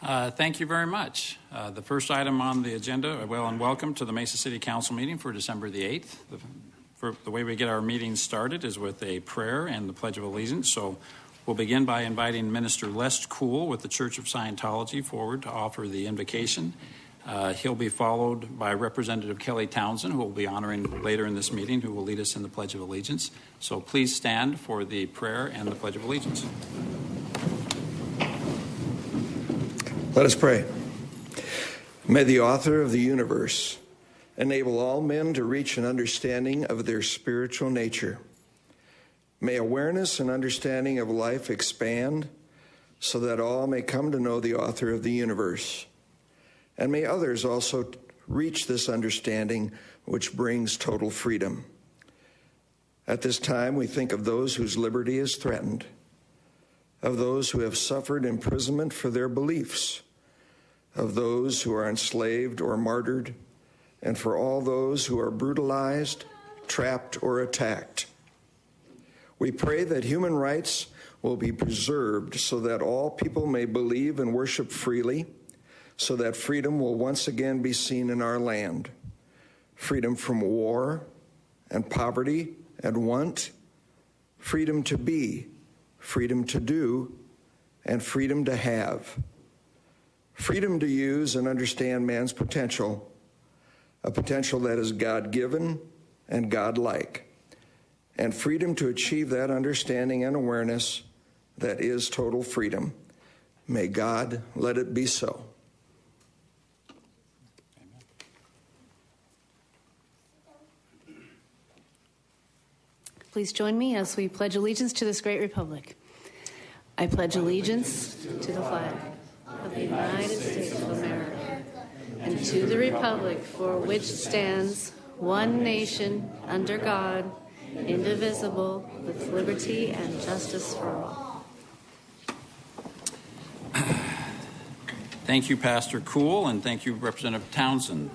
Thank you very much. The first item on the agenda, and welcome to the Mesa City Council meeting for December the 8th. The way we get our meetings started is with a prayer and the Pledge of Allegiance. So we'll begin by inviting Minister Les Kuhl with the Church of Scientology forward to offer the invocation. He'll be followed by Representative Kelly Townsend, who will be honoring later in this meeting, who will lead us in the Pledge of Allegiance. So please stand for the prayer and the Pledge of Allegiance. Let us pray. May the author of the universe enable all men to reach an understanding of their spiritual nature. May awareness and understanding of life expand so that all may come to know the author of the universe. And may others also reach this understanding which brings total freedom. At this time, we think of those whose liberty is threatened, of those who have suffered imprisonment for their beliefs, of those who are enslaved or martyred, and for all those who are brutalized, trapped, or attacked. We pray that human rights will be preserved so that all people may believe and worship freely, so that freedom will once again be seen in our land. Freedom from war and poverty and want, freedom to be, freedom to do, and freedom to have. Freedom to use and understand man's potential, a potential that is God-given and God-like, and freedom to achieve that understanding and awareness that is total freedom. May God let it be so. Please join me as we pledge allegiance to this great republic. I pledge allegiance to the flag of the United States of America and to the republic for which stands one nation under God, indivisible, with liberty and justice for all. Thank you, Pastor Kuhl, and thank you, Representative Townsend.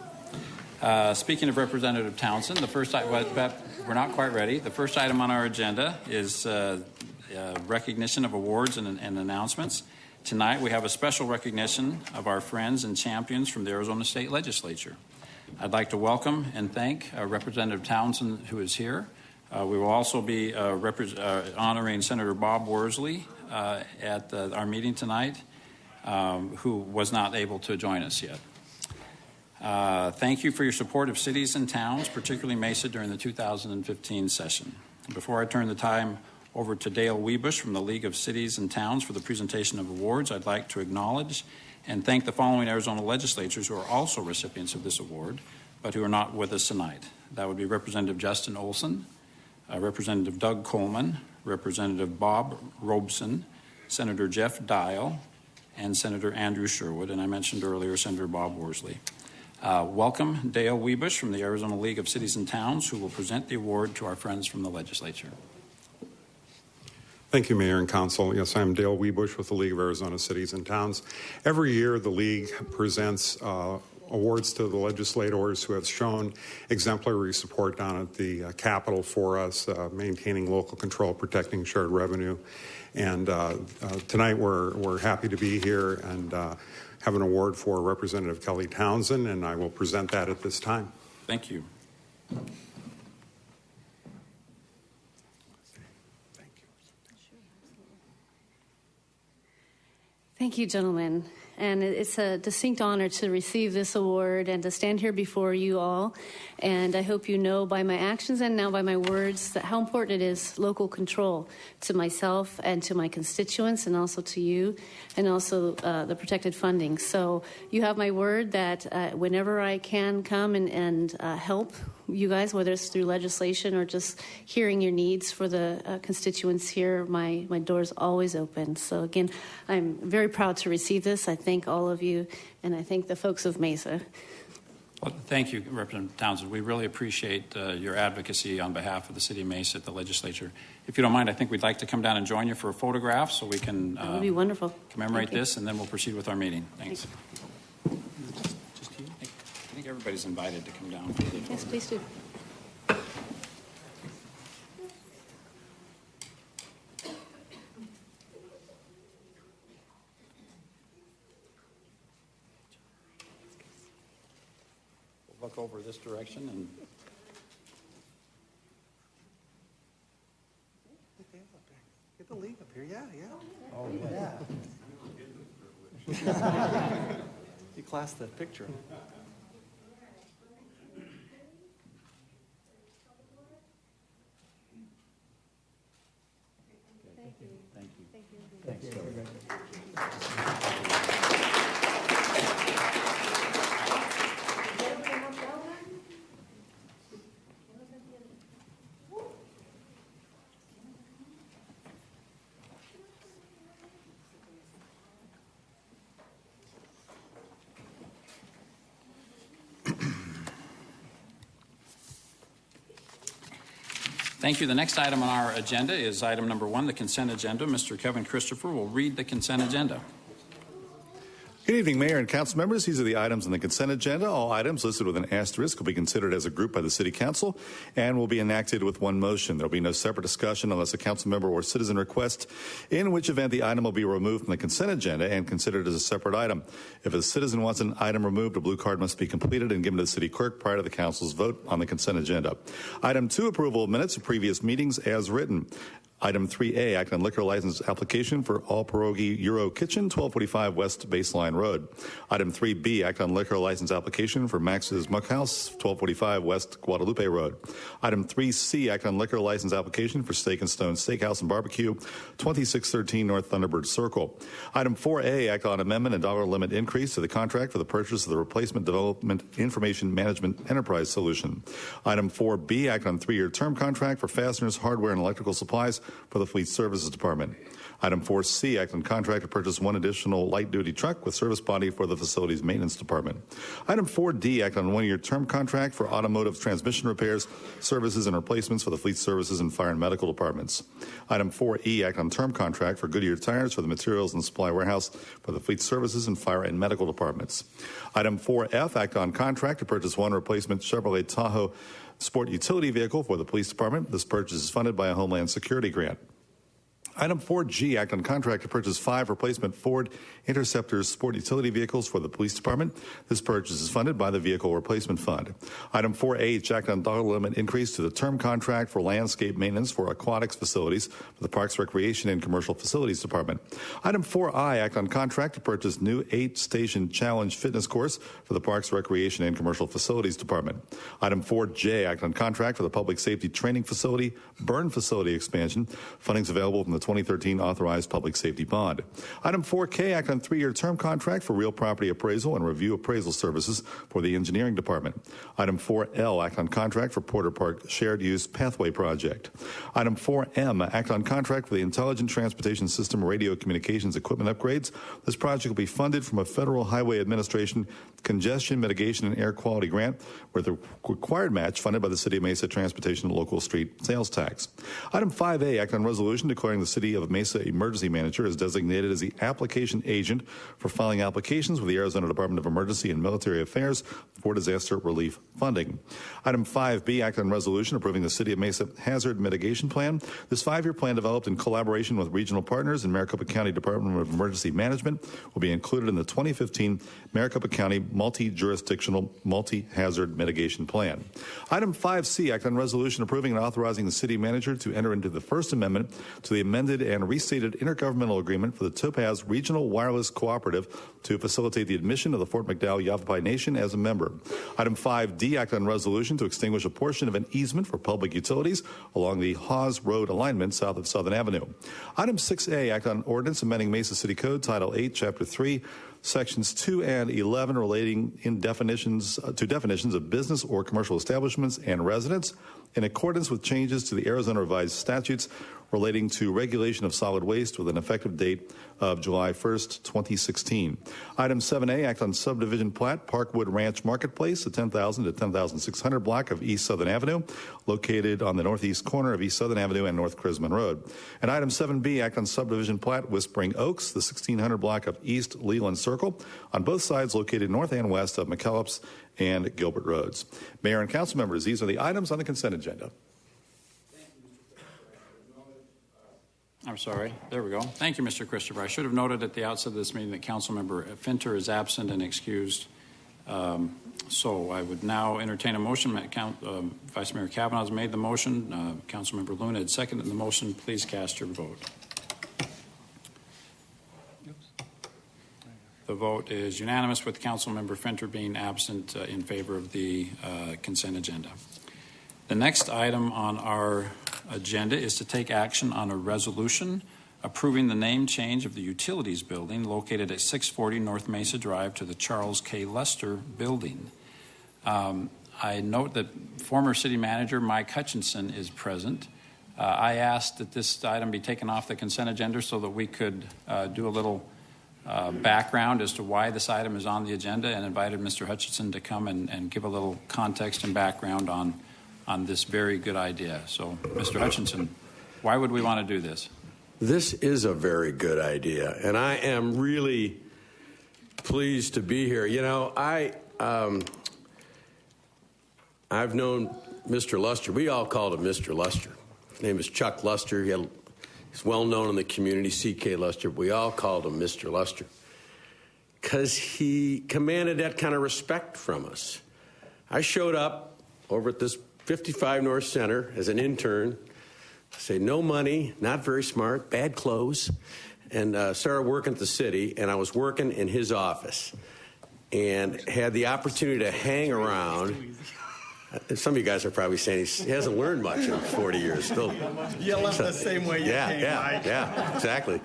Speaking of Representative Townsend, we're not quite ready. The first item on our agenda is recognition of awards and announcements. Tonight we have a special recognition of our friends and champions from the Arizona State Legislature. I'd like to welcome and thank Representative Townsend, who is here. We will also be honoring Senator Bob Worsley at our meeting tonight, who was not able to join us yet. Thank you for your support of cities and towns, particularly Mesa, during the 2015 session. Before I turn the time over to Dale Webush from the League of Cities and Towns for the presentation of awards, I'd like to acknowledge and thank the following Arizona legislators who are also recipients of this award, but who are not with us tonight. That would be Representative Justin Olson, Representative Doug Coleman, Representative Bob Robeson, Senator Jeff Dial, and Senator Andrew Sherwood, and I mentioned earlier Senator Bob Worsley. Welcome Dale Webush from the Arizona League of Cities and Towns, who will present the award to our friends from the legislature. Thank you, Mayor and Council. Yes, I'm Dale Webush with the League of Arizona Cities and Towns. Every year, the League presents awards to the legislators who have shown exemplary support down at the Capitol for us, maintaining local control, protecting shared revenue. And tonight, we're happy to be here and have an award for Representative Kelly Townsend, and I will present that at this time. Thank you. Thank you, gentlemen. And it's a distinct honor to receive this award and to stand here before you all. And I hope you know by my actions and now by my words that how important it is local control to myself and to my constituents and also to you and also the protected funding. So you have my word that whenever I can come and help you guys, whether it's through legislation or just hearing your needs for the constituents here, my door's always open. So again, I'm very proud to receive this. I thank all of you, and I thank the folks of Mesa. Well, thank you, Representative Townsend. We really appreciate your advocacy on behalf of the City of Mesa at the legislature. If you don't mind, I think we'd like to come down and join you for a photograph so we can that would be wonderful. Commemorate this, and then we'll proceed with our meeting. Thanks. Just you? I think everybody's invited to come down. Yes, please do. look over this direction and. Get the league up here. Yeah. Oh, yeah. You class that picture. Thank you. The next item on our agenda is item number 1, the consent agenda. Mr. Kevin Christopher will read the consent agenda. Good evening, Mayor and Council members. These are the items on the consent agenda. All items listed with an asterisk will be considered as a group by the City Council and will be enacted with one motion. There will be no separate discussion unless a council member or citizen requests, in which event the item will be removed from the consent agenda and considered as a separate item. If a citizen wants an item removed, a blue card must be completed and given to the City Clerk prior to the Council's vote on the consent agenda. Item 2, approval of minutes of previous meetings as written. Item 3A, act on liquor license application for All Pierogi Euro Kitchen, 1245 West Baseline Road. Item 3B, act on liquor license application for Max's Muckhouse, 1245 West Guadalupe Road. Item 3C, act on liquor license application for Steak and Stone Steakhouse and Barbecue, 2613 North Thunderbird Circle. Item 4A, act on amendment and dollar limit increase to the contract for the purchase of the Replacement Development Information Management Enterprise Solution. Item 4B, act on 3-year term contract for fasteners, hardware, and electrical supplies for the Fleet Services Department. Item 4C, act on contract to purchase 1 additional light-duty truck with service body for the Facilities Maintenance Department. Item 4D, act on 1-year term contract for automotive transmission repairs, services, and replacements for the Fleet Services and Fire and Medical Departments. Item 4E, act on term contract for Goodyear tires for the Materials and Supply Warehouse for the Fleet Services and Fire and Medical Departments. Item 4F, act on contract to purchase 1 replacement Chevrolet Tahoe sport utility vehicle for the Police Department. This purchase is funded by a Homeland Security grant. Item 4G, act on contract to purchase 5 replacement Ford Interceptor sport utility vehicles for the Police Department. This purchase is funded by the Vehicle Replacement Fund. Item 4H, act on dollar limit increase to the term contract for landscape maintenance for aquatics facilities for the Parks, Recreation, and Commercial Facilities Department. Item 4I, act on contract to purchase new 8-station challenge fitness course for the Parks, Recreation, and Commercial Facilities Department. Item 4J, act on contract for the Public Safety Training Facility, burn facility expansion. Fundings available from the 2013 authorized public safety bond. Item 4K, act on 3-year term contract for real property appraisal and review appraisal services for the engineering department. Item 4L, act on contract for Porter Park Shared Use Pathway Project. Item 4M, act on contract for the Intelligent Transportation System radio communications equipment upgrades. This project will be funded from a Federal Highway Administration Congestion Mitigation and Air Quality Grant with a required match funded by the City of Mesa Transportation Local Street Sales Tax. Item 5A, act on resolution declaring the City of Mesa Emergency Manager is designated as the application agent for filing applications with the Arizona Department of Emergency and Military Affairs for disaster relief funding. Item 5B, act on resolution approving the City of Mesa Hazard Mitigation Plan. This 5-year plan, developed in collaboration with regional partners and Maricopa County Department of Emergency Management, will be included in the 2015 Maricopa County Multi-Jurisdictional Multi-Hazard Mitigation Plan. Item 5C, act on resolution approving and authorizing the City Manager to enter into the First Amendment to the amended and restated intergovernmental agreement for the Topaz Regional Wireless Cooperative to facilitate the admission of the Fort McDowell Yavapai Nation as a member. Item 5D, act on resolution to extinguish a portion of an easement for public utilities along the Hawes Road alignment south of Southern Avenue. Item 6A, act on ordinance amending Mesa City Code Title 8, Chapter 3, Sections 2 and 11 relating in definitions of business or commercial establishments and residents in accordance with changes to the Arizona Revised Statutes relating to regulation of solid waste with an effective date of July 1st, 2016. Item 7A, act on subdivision plat, Parkwood Ranch Marketplace, a 10,000 to 10,600 block of East Southern Avenue, located on the northeast corner of East Southern Avenue and North Crisman Road. And item 7B, act on subdivision plat, Whispering Oaks, the 1600 block of East Leland Circle, on both sides located north and west of McKellips and Gilbert Roads. Mayor and council members, these are the items on the consent agenda. I'm sorry. There we go. Thank you, Mr. Christopher. I should have noted at the outset of this meeting that Councilmember Finter is absent and excused. So I would now entertain a motion. Vice Mayor Kavanaugh has made the motion. Councilmember Luna had seconded the motion. Please cast your vote. The vote is unanimous with Councilmember Fenter being absent in favor of the consent agenda. The next item on our agenda is to take action on a resolution approving the name change of the Utilities Building located at 640 North Mesa Drive to the Charles K. Lester Building. I note that former City Manager Mike Hutchinson is present. I asked that this item be taken off the consent agenda so that we could do a little background as to why this item is on the agenda, and invited Mr. Hutchinson to come and give a little context and background on this very good idea. So, Mr. Hutchinson, why would we want to do this? This is a very good idea, and I am really pleased to be here. You know, I've known Mr. Luster. We all called him Mr. Luster. His name is Chuck Luster. He's well known in the community, C.K. Luster. But we all called him Mr. Luster because he commanded that kind of respect from us. I showed up over at this 55 North Center as an intern. Say no money, not very smart, bad clothes, and started working at the city. And I was working in his office and had the opportunity to hang around. Some of you guys are probably saying he hasn't learned much in 40 years. Still, You left the same way you came, Mike. Yeah, exactly.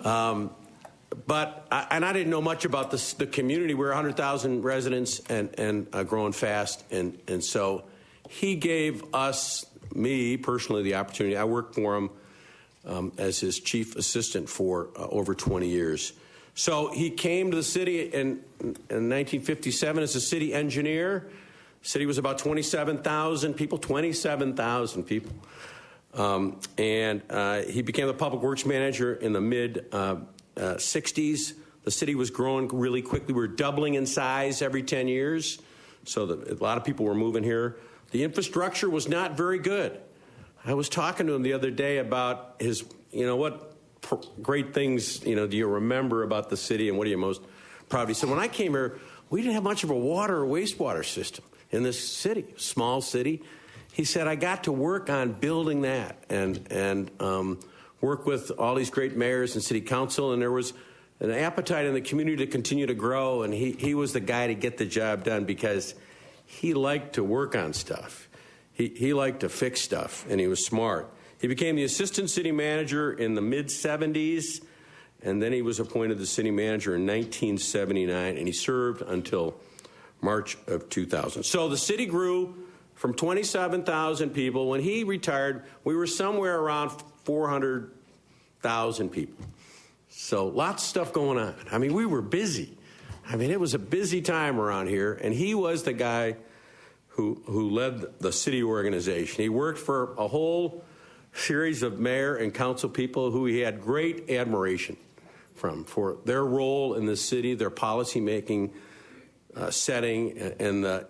But I didn't know much about the community. We're 100,000 residents and growing fast, and so he gave me personally, the opportunity. I worked for him as his chief assistant for over 20 years. So he came to the city in 1957 as a city engineer. The city was about 27,000 people, and he became the public works manager in the mid-'60s. The city was growing really quickly. We were doubling in size every 10 years, so a lot of people were moving here. The infrastructure was not very good. I was talking to him the other day about his, what great things, do you remember about the city and what are you most proud of? He said, when I came here, we didn't have much of a water or wastewater system in this city, small city. He said, I got to work on building that and work with all these great mayors and city council, and there was an appetite in the community to continue to grow, and he was the guy to get the job done because he liked to work on stuff. He liked to fix stuff, and he was smart. He became the assistant city manager in the mid-'70s, and then he was appointed the city manager in 1979, and he served until March of 2000. So the city grew from 27,000 people. When he retired, we were somewhere around 400,000 people. So lots of stuff going on. I mean, we were busy. I mean, it was a busy time around here, and he was the guy who led the city organization. He worked for a whole series of mayor and council people who he had great admiration from for their role in the city, their policy-making setting, and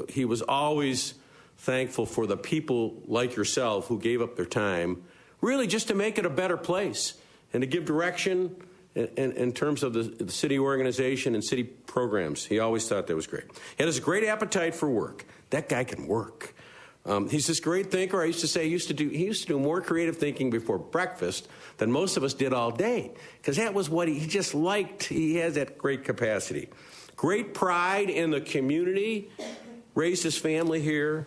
he was always thankful for the people like yourself who gave up their time, really just to make it a better place and to give direction in terms of the city organization and city programs. He always thought that was great. He had this great appetite for work. That guy can work. He's this great thinker. I used to say he used to do more creative thinking before breakfast than most of us did all day, because that was what he just liked. He has that great capacity. Great pride in the community, raised his family here,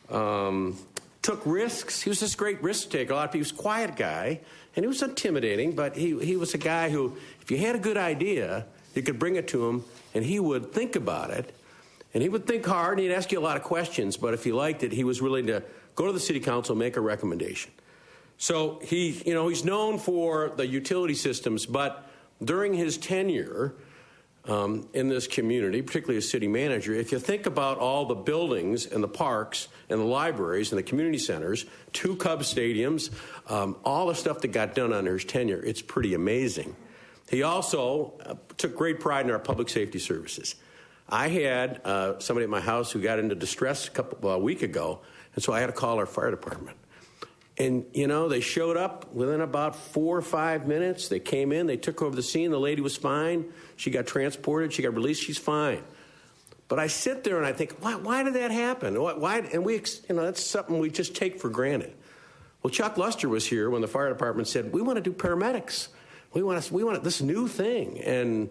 took risks. He was this great risk taker. A lot of people, he was a quiet guy, and he was intimidating, but he was a guy who, if you had a good idea, you could bring it to him, and he would think about it, and he would think hard, and he'd ask you a lot of questions, but if he liked it, he was willing to go to the city council and make a recommendation. So he's known for the utility systems, but during his tenure in this community, particularly as city manager, if you think about all the buildings and the parks and the libraries and the community centers, 2 Cubs stadiums, all the stuff that got done under his tenure, it's pretty amazing. He also took great pride in our public safety services. I had somebody at my house who got into distress a week ago, and so I had to call our fire department. And, they showed up within about 4 or 5 minutes. They came in, they took over the scene. The lady was fine. She got transported. She got released. She's fine. But I sit there and I think, why did that happen? Why? And that's something we just take for granted. Well, Chuck Luster was here when the fire department said, we want to do paramedics. We want this new thing. And,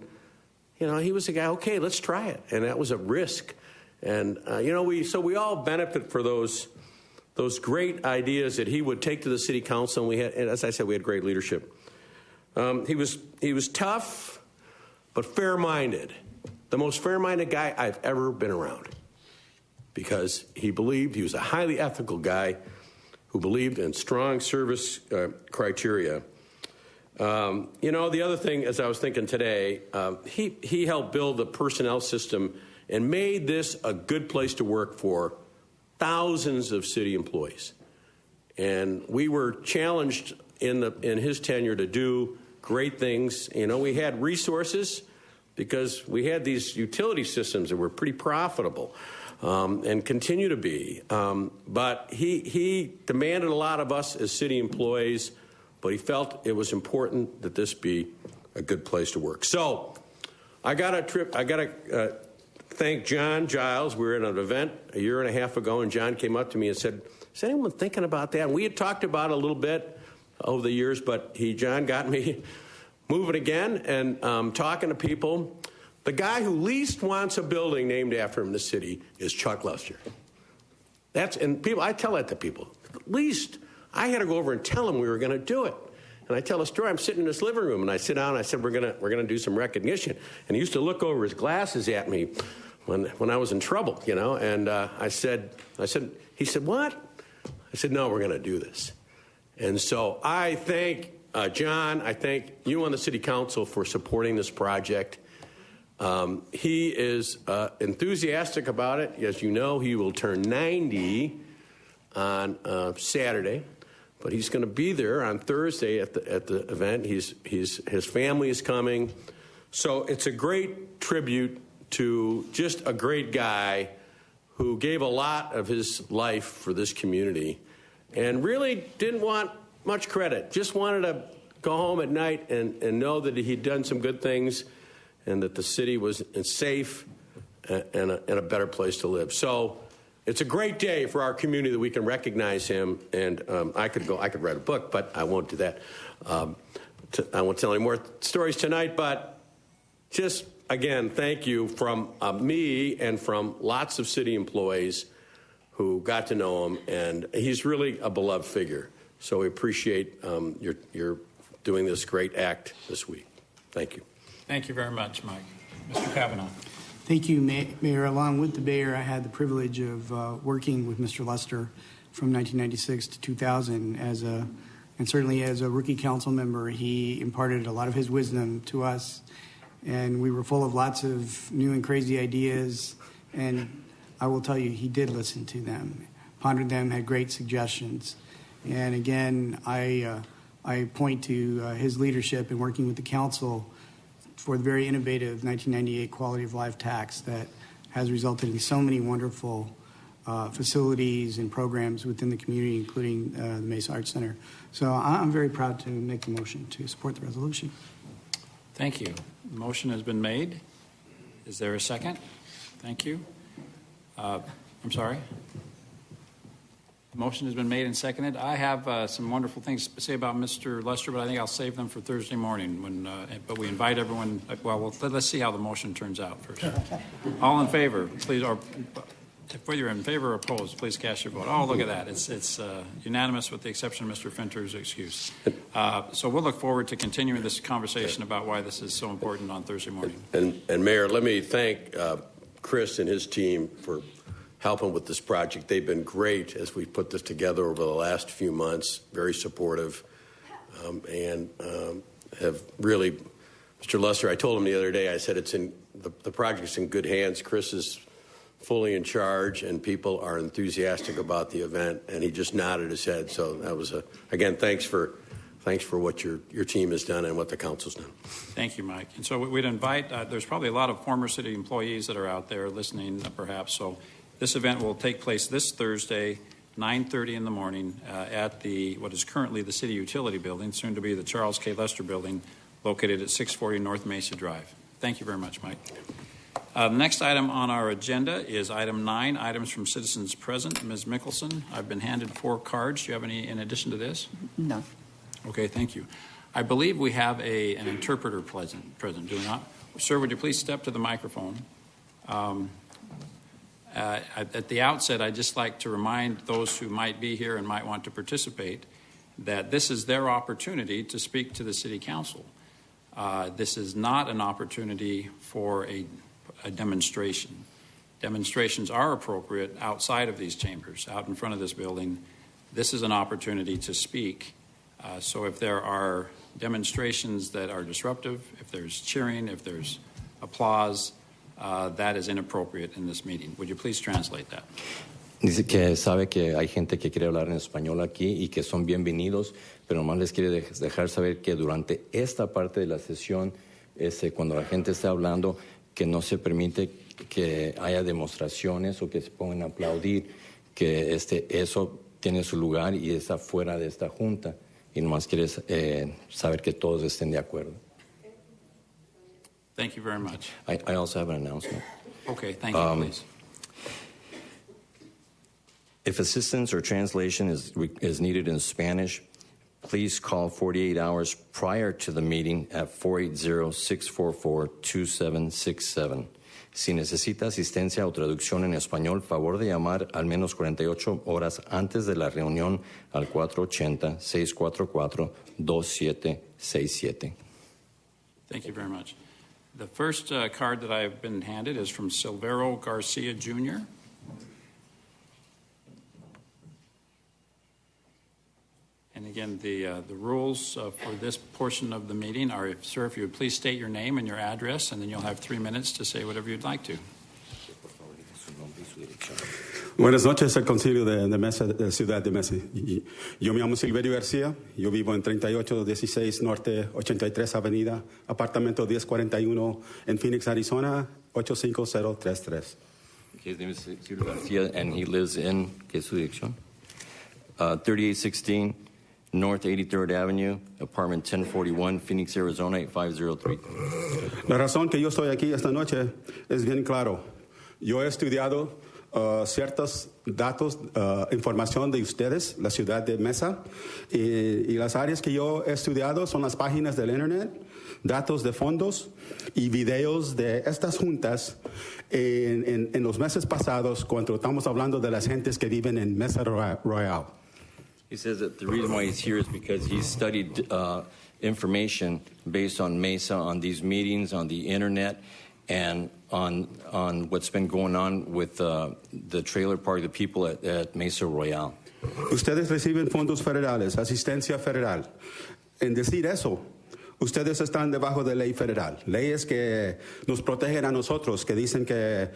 he was the guy, okay, let's try it. And that was a risk. And, we all benefit for those great ideas that he would take to the city council. And as I said, we had great leadership. He was tough, but fair-minded. The most fair-minded guy I've ever been around, because he was a highly ethical guy who believed in strong service criteria. The other thing, as I was thinking today, he helped build the personnel system and made this a good place to work for thousands of city employees. And we were challenged in his tenure to do great things. We had resources because we had these utility systems that were pretty profitable and continue to be. But he demanded a lot of us as city employees, but he felt it was important that this be a good place to work. So I got to thank John Giles. We were at an event a year and a half ago, and John came up to me and said, is anyone thinking about that? And we had talked about it a little bit over the years, but John got me moving again and talking to people. The guy who least wants a building named after him in the city is Chuck Luster. I tell that to people. Least, I had to go over and tell him we were going to do it. And I tell a story. I'm sitting in this living room, and I sit down, and I said, we're gonna do some recognition. And he used to look over his glasses at me when I was in trouble, And I said, he said, what? I said, no, we're going to do this. And so I thank John. I thank you on the city council for supporting this project. He is enthusiastic about it. As you know, he will turn 90 on Saturday, but he's going to be there on Thursday at the event. His family is coming. So it's a great tribute to just a great guy who gave a lot of his life for this community and really didn't want much credit, just wanted to go home at night and know that he'd done some good things and that the city was safe and a better place to live. So it's a great day for our community that we can recognize him. And I could write a book, but I won't do that. I won't tell any more stories tonight, but just, again, thank you from me and from lots of city employees who got to know him, and he's really a beloved figure. So we appreciate your doing this great act this week. Thank you. Thank you very much, Mike. Mr. Kavanaugh. Thank you, Mayor. Along with the mayor, I had the privilege of working with Mr. Luster from 1996 to 2000 and certainly as a rookie council member. He imparted a lot of his wisdom to us, and we were full of lots of new and crazy ideas. And I will tell you, he did listen to them, pondered them, had great suggestions. And again, I point to his leadership in working with the council for the very innovative 1998 quality of life tax that has resulted in so many wonderful facilities and programs within the community, including the Mesa Arts Center. So I'm very proud to make the motion to support the resolution. Thank you. The motion has been made. Is there a second? Thank you. I'm sorry. The motion has been made and seconded. I have some wonderful things to say about Mr. Luster, but I think I'll save them for Thursday morning. But we invite everyone. Well, let's see how the motion turns out first. All in favor, please, or whether you're in favor or opposed, please cast your vote. Oh, look at that. It's unanimous with the exception of Mr. Finter's excuse. So we'll look forward to continuing this conversation about why this is so important on Thursday morning. And Mayor, let me thank Chris and his team for helping with this project. They've been great as we put this together over the last few months, very supportive, and have really, Mr. Luster, I told him the other day, I said the project's in good hands. Chris is fully in charge, and people are enthusiastic about the event, and he just nodded his head. So that was again, thanks for what your team has done and what the council's done. Thank you, Mike. And so we'd invite, there's probably a lot of former city employees that are out there listening, perhaps. So this event will take place this Thursday, 9:30 in the morning at what is currently the City Utility Building, soon to be the Charles K. Luster Building, located at 640 North Mesa Drive. Thank you very much, Mike. The next item on our agenda is item 9, items from citizens present. Ms. Mickelson, I've been handed 4 cards. Do you have any in addition to this? No. Okay, thank you. I believe we have an interpreter present, do we not? Sir, would you please step to the microphone? At the outset, I'd just like to remind those who might be here and might want to participate that this is their opportunity to speak to the City Council. This is not an opportunity for a demonstration. Demonstrations are appropriate outside of these chambers, out in front of this building. This is an opportunity to speak. So if there are demonstrations that are disruptive, if there's cheering, if there's applause, that is inappropriate in this meeting. Would you please translate that? Dice que sabe que hay gente que quiere hablar en español aquí y que son bienvenidos, pero nomás les quiere dejar saber que durante esta parte de la sesión, cuando la gente está hablando, que no se permite que haya demostraciones o que se pongan a aplaudir, que eso tiene su lugar y está fuera de esta junta. Y nomás quiere saber que todos estén de acuerdo. Thank you very much. I also have an announcement. Okay, thank you, please. If assistance or translation is needed in Spanish, please call 48 hours prior to the meeting at 480-644-2767. Si necesita asistencia o traducción en español, favor de llamar al menos 48 horas antes de la reunión al 480-644-2767. Thank you very much. The first card that I've been handed is from Silvero Garcia, Jr. And again, the rules for this portion of the meeting are, sir, if you would please state your name and your address, and then you'll have 3 minutes to say whatever you'd like to. Buenas noches, el Concilio de Mesa, de Ciudad de Mesa. Yo me llamo Silverio García, yo vivo en 3816 Norte 83 Avenida, apartamento 1041 en Phoenix, Arizona, 85033. His name is Silverio Garcia, and he lives in, ¿qué es su dirección? 3816 North 83rd Avenue, apartment 1041, Phoenix, Arizona, 85033. La razón que yo estoy aquí esta noche es bien claro. Yo he estudiado ciertos datos, información de ustedes, la ciudad de Mesa, y las áreas que yo he estudiado son las páginas del Internet, datos de fondos y videos de estas juntas en los meses pasados cuando estamos hablando de las gentes que viven en Mesa Royal. He says that the reason why he's here is because he's studied information based on Mesa, on these meetings, on the Internet, and on what's been going on with the trailer park, the people at Mesa Royal. Ustedes reciben fondos federales, asistencia federal. En decir eso, ustedes están debajo de ley federal, leyes que nos protegen a nosotros, que dicen que,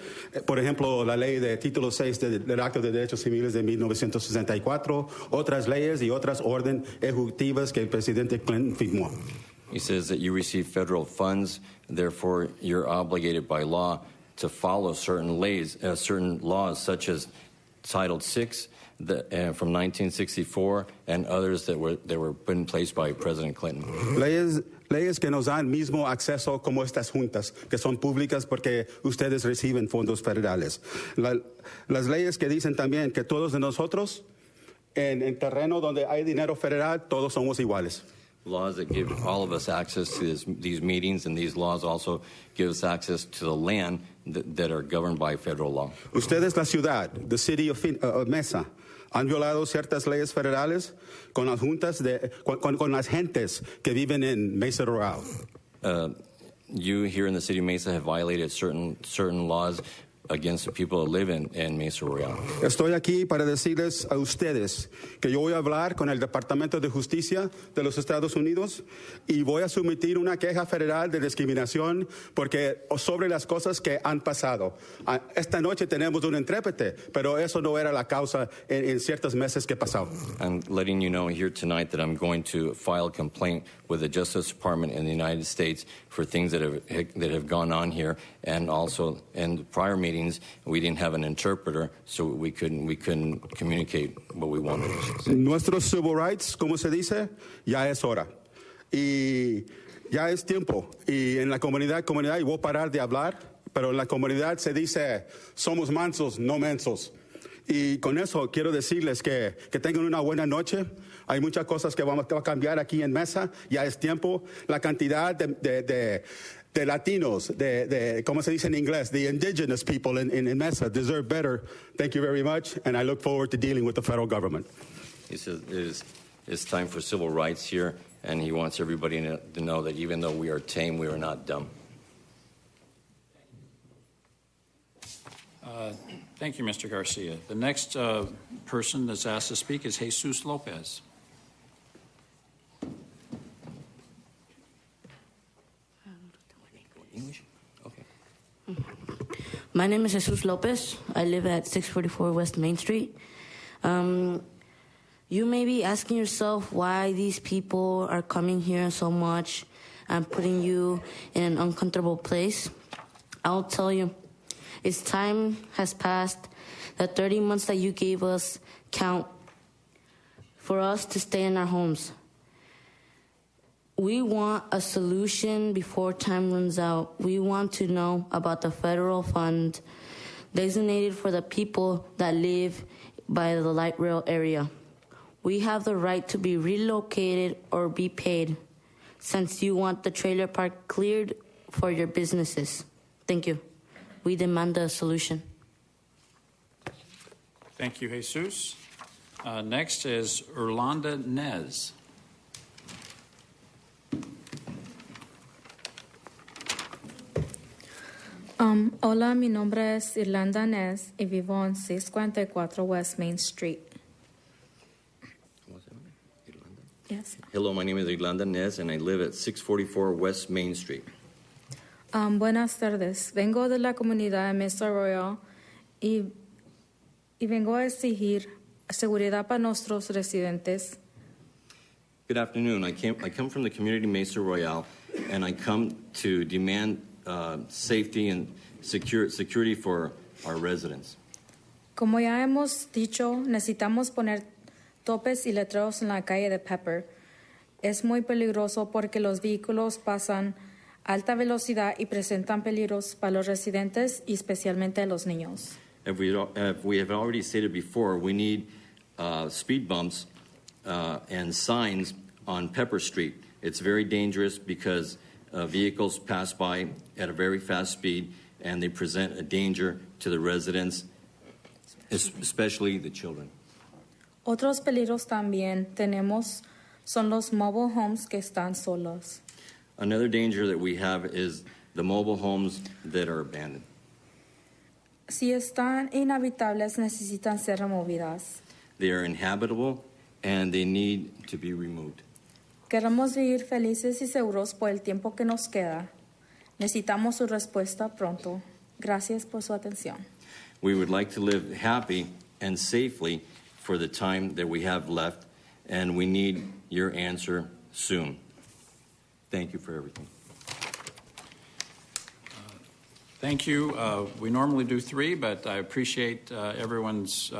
por ejemplo, la ley de título 6 del Acto de Derechos Civiles de 1964, otras leyes y otras órdenes ejecutivas que el presidente Clinton firmó. He says that you receive federal funds, therefore you're obligated by law to follow certain laws, such as Title VI from 1964 and others that were put in place by President Clinton. Leyes que nos dan mismo acceso como estas juntas, que son públicas porque ustedes reciben fondos federales. Las leyes que dicen también que todos de nosotros, en terreno donde hay dinero federal, todos somos iguales. Laws that give all of us access to these meetings, and these laws also give us access to the land that are governed by federal law. Ustedes, la ciudad, the city of Mesa, han violado ciertas leyes federales con las juntas con las gentes que viven en Mesa Royal. You here in the city of Mesa have violated certain laws against the people that live in Mesa Royal. Estoy aquí para decirles a ustedes que yo voy a hablar con el Departamento de Justicia de los Estados Unidos y voy a someter una queja federal de discriminación sobre las cosas que han pasado. Esta noche tenemos un intérprete, pero eso no era la causa en ciertos meses que pasaron. I'm letting you know here tonight that I'm going to file a complaint with the Justice Department in the United States for things that have gone on here, and also in the prior meetings we didn't have an interpreter, so we couldn't communicate what we wanted to say. Nuestros civil rights, como se dice, ya es hora. Y ya es tiempo. Y en la comunidad, y voy a parar de hablar pero en la comunidad se dice, somos mansos, no mensos. Y con eso quiero decirles que tengan una buena noche. Hay muchas cosas que vamos a cambiar aquí en Mesa. Ya es tiempo. La cantidad de latinos, ¿cómo se dice en inglés? The indigenous people in Mesa deserve better. Thank you very much, and I look forward to dealing with the federal government. He says it's time for civil rights here, and he wants everybody to know that even though we are tame, we are not dumb. Thank you, Mr. Garcia. The next person that's asked to speak is Jesus Lopez. English? Okay. My name is Jesus Lopez. I live at 644 West Main Street. You may be asking yourself why these people are coming here so much and putting you in an uncomfortable place. I'll tell you, its time has passed. The 30 months that you gave us count for us to stay in our homes. We want a solution before time runs out. We want to know about the federal fund designated for the people that live by the light rail area. We have the right to be relocated or be paid since you want the trailer park cleared for your businesses. Thank you. We demand a solution. Thank you, Jesus. Next is Irlanda Nez. Hola, mi nombre es Irlanda Nez y vivo en 644 West Main Street. Yes. Hello, my name is Irlanda Nez, and I live at 644 West Main Street. Buenas tardes. Vengo de la comunidad de Mesa Royal y vengo a exigir seguridad para nuestros residentes. Good afternoon. I come from the community Mesa Royale, and I come to demand safety and security for our residents. Como ya hemos dicho, necesitamos poner topes y letreros en la calle de Pepper. Es muy peligroso porque los vehículos pasan a alta velocidad y presentan peligros para los residentes y especialmente a los niños. As we have already stated before, we need speed bumps and signs on Pepper Street. It's very dangerous because vehicles pass by at a very fast speed and they present a danger to the residents, especially the children. Otros peligros también tenemos son los mobile homes que están solos. Another danger that we have is the mobile homes that are abandoned. Si están inhabitables, necesitan ser removidas. They are inhabitable and they need to be removed. Queremos vivir felices y seguros por el tiempo que nos queda. Necesitamos su respuesta pronto. Gracias por su atención. We would like to live happy and safely for the time that we have left, and we need your answer soon. Thank you for everything. Thank you. We normally do 3, but I appreciate everyone's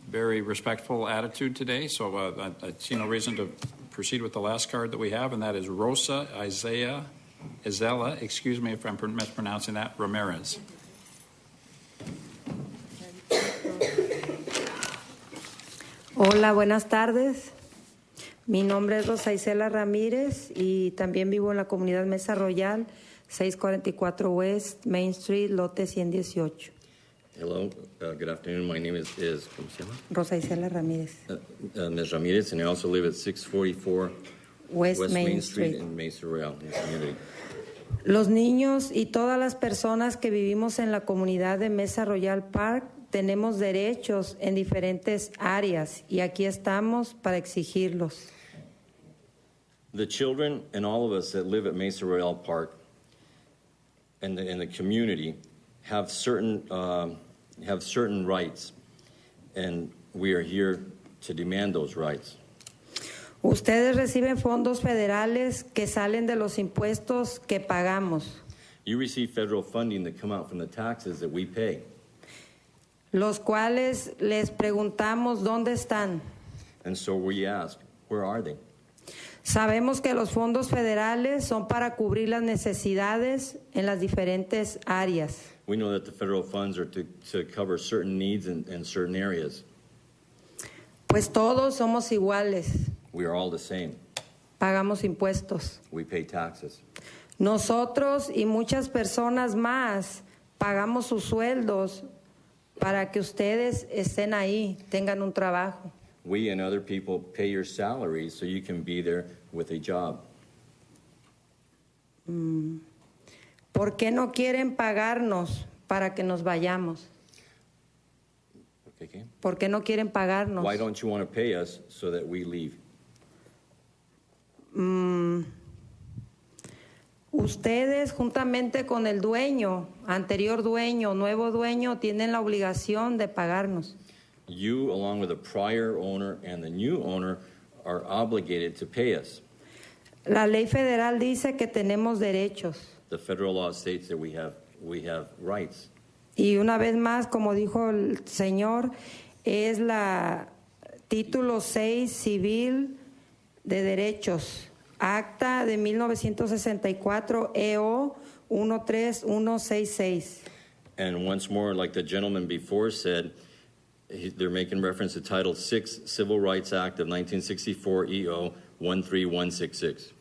very respectful attitude today. So I see no reason to proceed with the last card that we have, and that is Rosa Izela, excuse me if I'm mispronouncing that, Ramirez. Hola, buenas tardes. Mi nombre es Rosa Isela Ramírez y también vivo en la comunidad Mesa Royal, 644 West Main Street, lote 118. Hello, good afternoon. My name is ¿cómo se llama? Rosa Isela Ramírez. Ms. Ramirez, and I also live at 644 West Main Street Street in Mesa Royale, in the community. Los niños y todas las personas que vivimos en la comunidad de Mesa Royal Park tenemos derechos en diferentes áreas y aquí estamos para exigirlos. The children and all of us that live at Mesa Royale Park and the community have certain rights, and we are here to demand those rights. Ustedes reciben fondos federales que salen de los impuestos que pagamos, You receive federal funding that come out from the taxes that we pay, los cuales les preguntamos dónde están. and so we ask, where are they? Sabemos que los fondos federales son para cubrir las necesidades en las diferentes áreas. We know that the federal funds are to cover certain needs in certain areas. Pues todos somos iguales, We are all the same. pagamos impuestos. We pay taxes. Nosotros y muchas personas más pagamos sus sueldos para que ustedes estén ahí, tengan un trabajo. We and other people pay your salaries so you can be there with a job. ¿Por qué no quieren pagarnos para que nos vayamos? Okay. ¿Por qué no quieren pagarnos? Why don't you want to pay us so that we leave? Ustedes, juntamente con el dueño, anterior dueño, nuevo dueño, tienen la obligación de pagarnos. You, along with the prior owner and the new owner, are obligated to pay us. La ley federal dice que tenemos derechos. The federal law states that we have rights. Y una vez más, como dijo el señor, es la título 6 civil de derechos, acta de 1964 EO 13166. And once more, like the gentleman before said, they're making reference to Title 6 Civil Rights Act of 1964 EO 13166.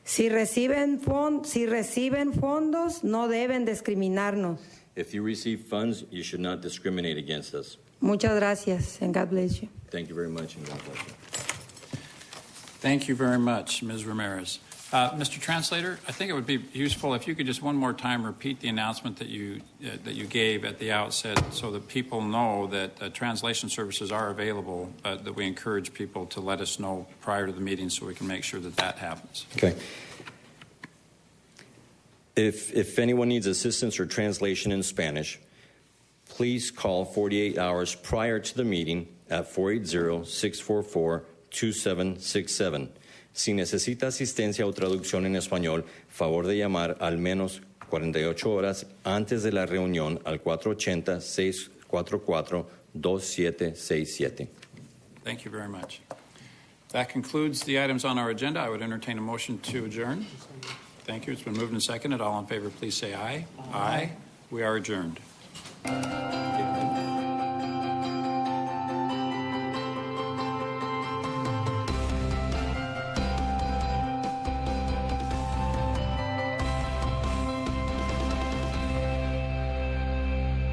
Si reciben fondos, no deben discriminarnos. If you receive funds, you should not discriminate against us. Muchas gracias, and God bless you. Thank you very much, and God bless you. Thank you very much, Ms. Ramirez. Mr. Translator, I think it would be useful if you could just one more time repeat the announcement that you gave at the outset so that people know that translation services are available, that we encourage people to let us know prior to the meeting so we can make sure that happens. Okay. If anyone needs assistance or translation in Spanish, please call 48 hours prior to the meeting at 480-644-2767. Si necesita asistencia o traducción en español, favor de llamar al menos 48 horas antes de la reunión al 480-644-2767. Thank you very much. That concludes the items on our agenda. I would entertain a motion to adjourn. Thank you. It's been moved and seconded. All in favor, please say aye. Aye. We are adjourned.